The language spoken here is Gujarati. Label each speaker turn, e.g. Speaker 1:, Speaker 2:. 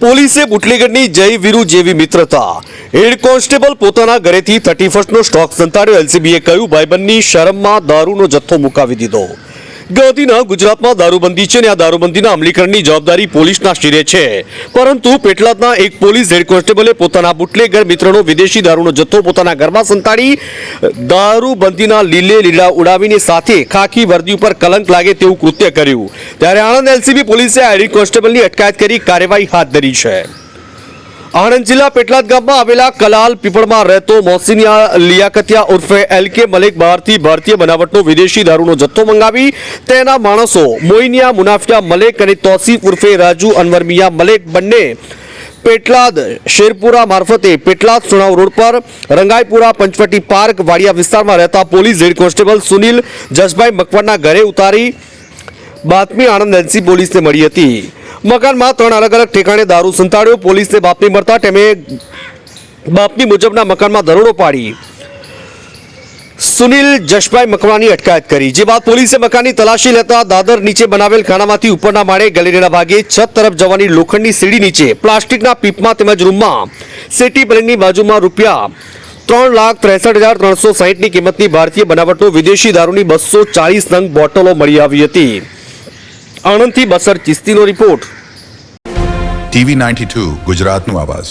Speaker 1: પોલીસે બુટલેગરની જય વીરુ જેવી મિત્રતા હેડ કોન્સ્ટેબલ પોતાના ઘરેથી 31નો સ્ટોક સંતાડ્યો। એલસીબીએ કહ્યું ભાઈબંધની શરમમાં દારૂનો જથ્થો મુકાવી દીધો। ગતિના ગુજરાતમાં દારૂબંધી છે અને આ દારૂબંધીના અમલીકરણની જવાબદારી પોલીસના શિરે છે, પરંતુ પેટલાદના એક પોલીસ હેડ કોન્સ્ટેબલે પોતાના બુટલેગર મિત્રનો વિદેશી દારૂનો જથ્થો પોતાના ઘરમાં સંતાડી દારૂબંધીના લીલે લીલા ઉડાવીને સાથે ખાખી વર્દી ઉપર કલંક લાગે તેવું કૃત્ય કર્યું। ત્યારે આણંદ એલસીબી પોલીસે હેડ કોન્સ્ટેબલની અટકાયત કરી કાર્યવાહી હાથ ધરી છે। આણંદ જિલ્લા પેટલાદ ગામમાં આવેલા કલાલ પીપળમાં રહેતો મોહસિનિયા લિયાકતિયા ઉર્ફે એલકે મલેક બહારથી ભારતીય બનાવટનો વિદેશી દારૂનો જથ્થો મંગાવી તેના માણસો મોઇનિયા મુનાફિયા મલેક અને તોસીફ ઉર્ફે રાજુ અનવર મિયા મલેક બંને પેટલાદ શેરપુરા મારફતે પેટલાદ સુણાવ રોડ પર રંગાઈપુરા પંચવટી પાર્ક વાડિયા વિસ્તારમાં રહેતા police head constable Sunil Jasbhai મકવાણના ઘરે ઉતારી બાતમી આણંદ એલસી પોલીસને મળી હતી। મકાનમાં 3 અલગ અલગ ઠેકાણે દારૂ સંતાડ્યો। પોલીસને બાતમી મળતા તેમે બાતમી મુજબના મકાનમાં દરોડો પાડી સુનિલ જશભાઈ મકવાણાની અટકાયત કરી, જે બાદ પોલીસે મકાનની તલાશી લેતા દાદર નીચે બનાવેલ ખાનામાંથી ઉપરના માળે ગેલેરીના ભાગે છત તરફ જવાની લોખંડની સીડી નીચે પ્લાસ્ટિકના પીપમાં તેમજ રૂમમાં સિટી બેંકની બાજુમાં રૂપિયા 3,63,360ની કિંમતની ભારતીય બનાવટનો વિદેશી દારૂની 240 નંગ બોટલો મળી આવી હતી। આણંદથી બસર ચિસ્તીનો રિપોર્ટ।
Speaker 2: TV92 ગુજરાતનું આવાજ।